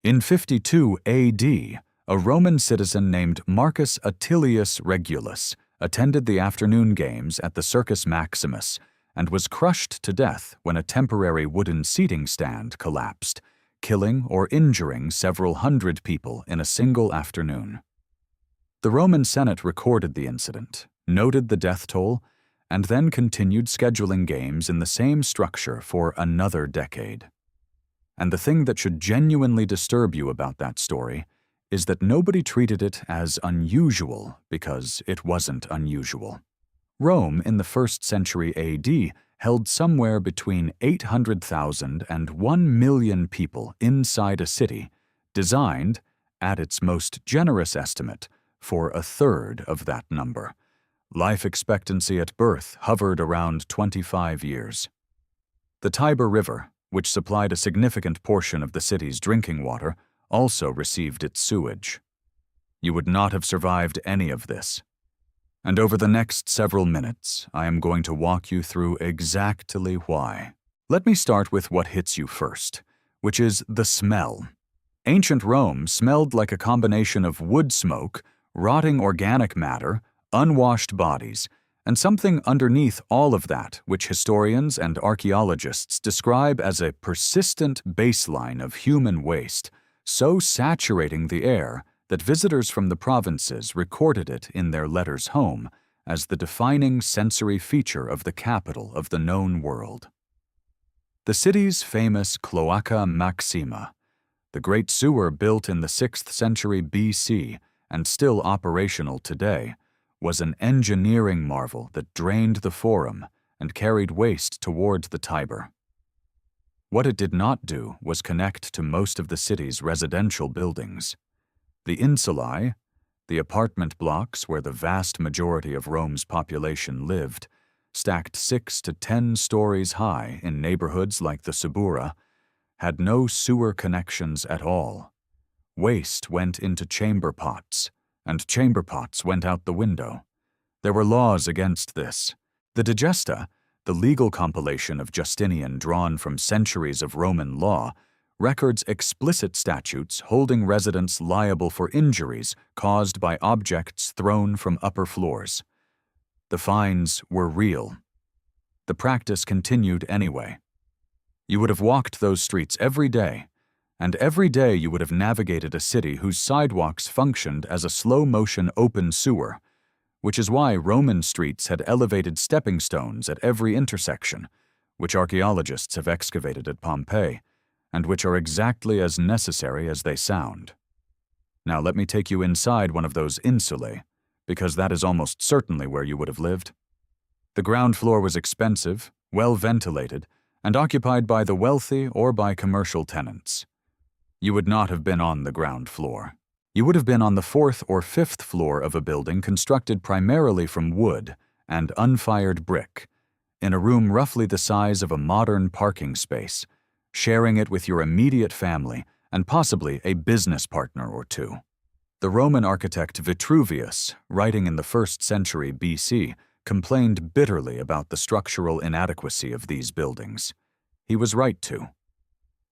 In 52 AD, a Roman citizen named Marcus Atilius Regulus attended the afternoon games at the Circus Maximus and was crushed to death when a temporary wooden seating stand collapsed, killing or injuring several hundred people in a single afternoon. The Roman Senate recorded the incident, noted the death toll, and then continued scheduling games in the same structure for another decade. And the thing that should genuinely disturb you about that story is that nobody treated it as unusual because it wasn't unusual. Rome in the 1st century AD held somewhere between 800,000 and 1 million people inside a city, designed, at its most generous estimate, for a third of that number. Life expectancy at birth hovered around 25 years. The Tiber River, which supplied a significant portion of the city's drinking water, also received its sewage. You would not have survived any of this. And over the next several minutes, I am going to walk you through exactly why. Let me start with what hits you first, which is the smell. Ancient Rome smelled like a combination of wood smoke, rotting organic matter, unwashed bodies, and something underneath all of that which historians and archaeologists describe as a persistent baseline of human waste, so saturating the air that visitors from the provinces recorded it in their letters home as the defining sensory feature of the capital of the known world. The city's famous Cloaca Maxima, the great sewer built in the 6th century BC and still operational today, was an engineering marvel that drained the Forum and carried waste toward the Tiber. What it did not do was connect to most of the city's residential buildings. The insulae, the apartment blocks where the vast majority of Rome's population lived, stacked 6 to 10 stories high in neighborhoods like the Subura, had no sewer connections at all. Waste went into chamber pots, and chamber pots went out the window. There were laws against this. The Digesta, the legal compilation of Justinian drawn from centuries of Roman law, records explicit statutes holding residents liable for injuries caused by objects thrown from upper floors. The fines were real. The practice continued anyway. You would have walked those streets every day, and every day you would have navigated a city whose sidewalks functioned as a slow-motion open sewer, which is why Roman streets had elevated stepping stones at every intersection, which archaeologists have excavated at Pompeii, and which are exactly as necessary as they sound. Now let me take you inside one of those insulae, because that is almost certainly where you would have lived. The ground floor was expensive, well ventilated, and occupied by the wealthy or by commercial tenants. You would not have been on the ground floor. You would have been on the 4th or 5th floor of a building constructed primarily from wood and unfired brick, in a room roughly the size of a modern parking space, sharing it with your immediate family and possibly a business partner or two. The Roman architect Vitruvius, writing in the 1st century BC, complained bitterly about the structural inadequacy of these buildings. He was right to.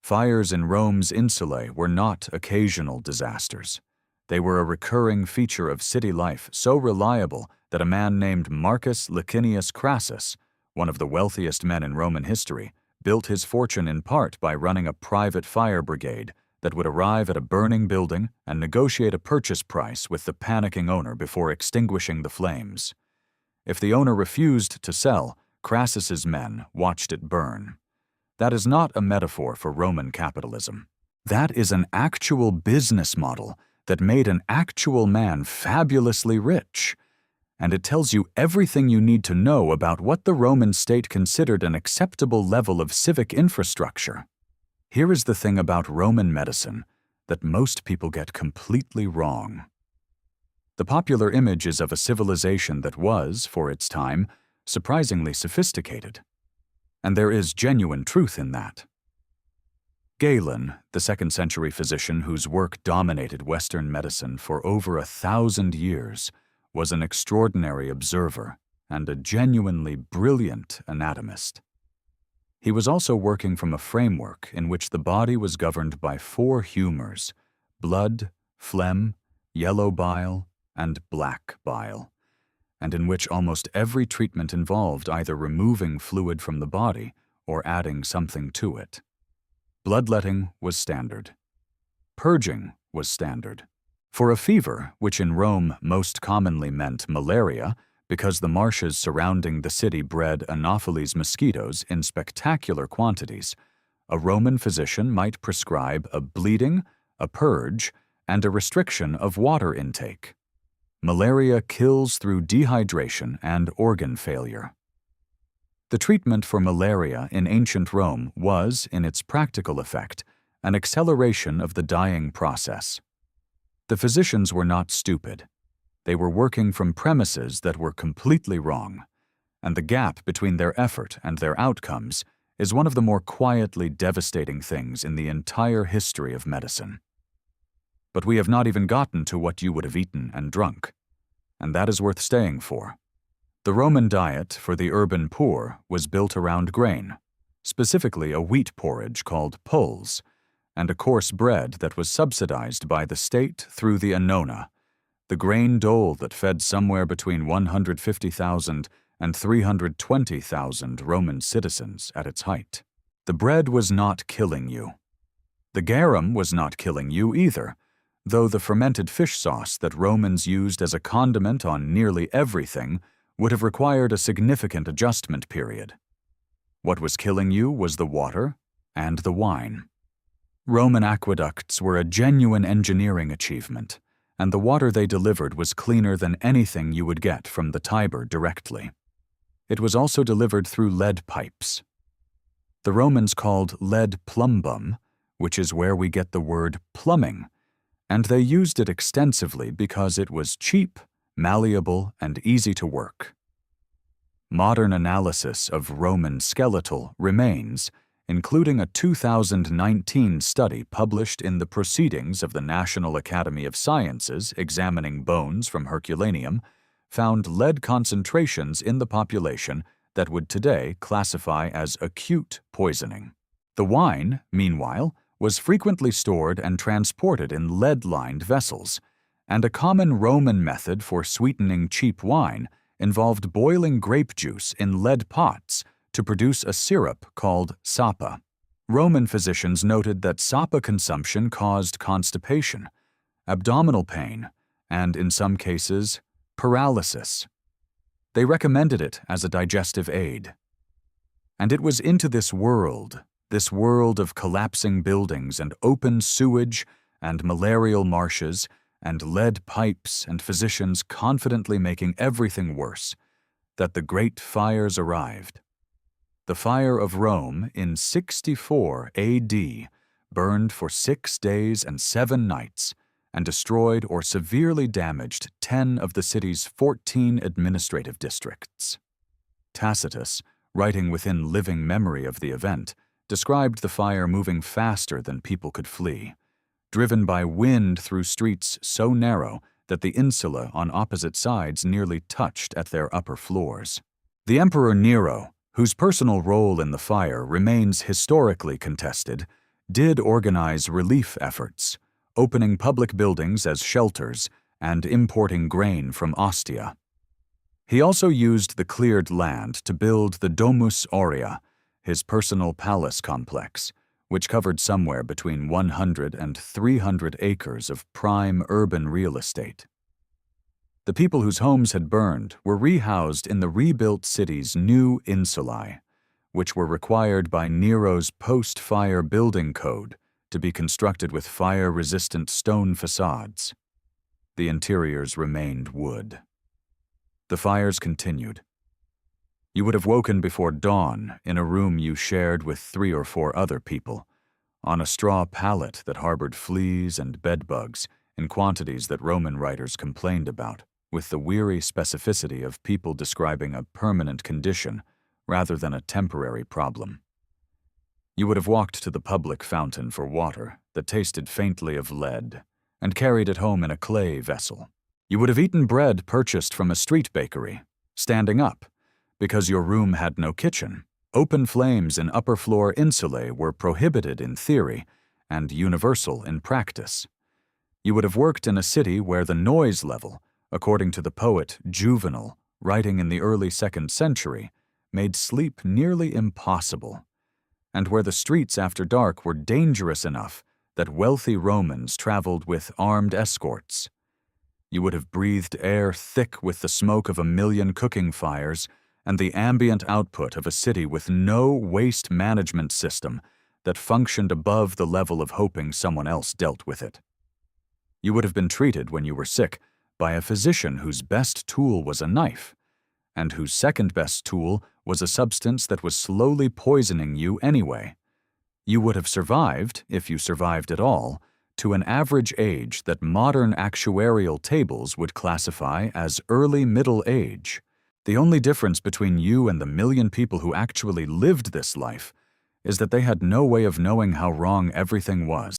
Fires in Rome's insulae were not occasional disasters. They were a recurring feature of city life so reliable that a man named Marcus Licinius Crassus, one of the wealthiest men in Roman history, built his fortune in part by running a private fire brigade that would arrive at a burning building and negotiate a purchase price with the panicking owner before extinguishing the flames. If the owner refused to sell, Crassus's men watched it burn. That is not a metaphor for Roman capitalism. That is an actual business model that made an actual man fabulously rich. And it tells you everything you need to know about what the Roman state considered an acceptable level of civic infrastructure. Here is the thing about Roman medicine that most people get completely wrong. The popular image is of a civilization that was, for its time, surprisingly sophisticated. And there is genuine truth in that. Galen, the 2nd century physician whose work dominated Western medicine for over 1,000 years, was an extraordinary observer and a genuinely brilliant anatomist. He was also working from a framework in which the body was governed by 4 humors: blood, phlegm, yellow bile, and black bile, and in which almost every treatment involved either removing fluid from the body or adding something to it. Bloodletting was standard. Purging was standard. For a fever, which in Rome most commonly meant malaria, because the marshes surrounding the city bred Anopheles mosquitoes in spectacular quantities, a Roman physician might prescribe a bleeding, a purge, and a restriction of water intake. Malaria kills through dehydration and organ failure. The treatment for malaria in ancient Rome was, in its practical effect, an acceleration of the dying process. The physicians were not stupid. They were working from premises that were completely wrong, and the gap between their effort and their outcomes is one of the more quietly devastating things in the entire history of medicine. But we have not even gotten to what you would have eaten and drunk, and that is worth staying for. The Roman diet for the urban poor was built around grain, specifically a wheat porridge called pulse, and a coarse bread that was subsidized by the state through the annona, the grain dole that fed somewhere between 150,000 and 320,000 Roman citizens at its height. The bread was not killing you. The garum was not killing you either, though the fermented fish sauce that Romans used as a condiment on nearly everything would have required a significant adjustment period. What was killing you was the water and the wine. Roman aqueducts were a genuine engineering achievement, and the water they delivered was cleaner than anything you would get from the Tiber directly. It was also delivered through lead pipes. The Romans called lead plumbum, which is where we get the word plumbing, and they used it extensively because it was cheap, malleable, and easy to work. Modern analysis of Roman skeletal remains, including a 2019 study published in the Proceedings of the National Academy of Sciences examining bones from Herculaneum, found lead concentrations in the population that would today classify as acute poisoning. The wine, meanwhile, was frequently stored and transported in lead-lined vessels, and a common Roman method for sweetening cheap wine involved boiling grape juice in lead pots to produce a syrup called sapa. Roman physicians noted that sapa consumption caused constipation, abdominal pain, and, in some cases, paralysis. They recommended it as a digestive aid. And it was into this world of collapsing buildings and open sewage and malarial marshes and lead pipes and physicians confidently making everything worse, that the great fires arrived. The fire of Rome in 64 AD burned for 6 days and 7 nights and destroyed or severely damaged 10 of the city's 14 administrative districts. Tacitus, writing within living memory of the event, described the fire moving faster than people could flee, driven by wind through streets so narrow that the insulae on opposite sides nearly touched at their upper floors. The Emperor Nero, whose personal role in the fire remains historically contested, did organize relief efforts, opening public buildings as shelters and importing grain from Ostia. He also used the cleared land to build the Domus Aurea, his personal palace complex, which covered somewhere between 100 and 300 acres of prime urban real estate. The people whose homes had burned were rehoused in the rebuilt city's new insulae, which were required by Nero's post-fire building code to be constructed with fire-resistant stone facades. The interiors remained wood. The fires continued. You would have woken before dawn in a room you shared with 3 or 4 other people, on a straw pallet that harbored fleas and bedbugs in quantities that Roman writers complained about, with the weary specificity of people describing a permanent condition rather than a temporary problem. You would have walked to the public fountain for water that tasted faintly of lead and carried it home in a clay vessel. You would have eaten bread purchased from a street bakery, standing up, because your room had no kitchen, Open flames in upper-floor insulae were prohibited in theory and universal in practice. You would have worked in a city where the noise level, according to the poet Juvenal, writing in the early 2nd century, made sleep nearly impossible, and where the streets after dark were dangerous enough that wealthy Romans traveled with armed escorts. You would have breathed air thick with the smoke of 1,000,000 cooking fires and the ambient output of a city with no waste management system that functioned above the level of hoping someone else dealt with it. You would have been treated when you were sick by a physician whose best tool was a knife, and whose second best tool was a substance that was slowly poisoning you anyway. You would have survived, if you survived at all, to an average age that modern actuarial tables would classify as early middle age. The only difference between you and the 1,000,000 people who actually lived this life is that they had no way of knowing how wrong everything was.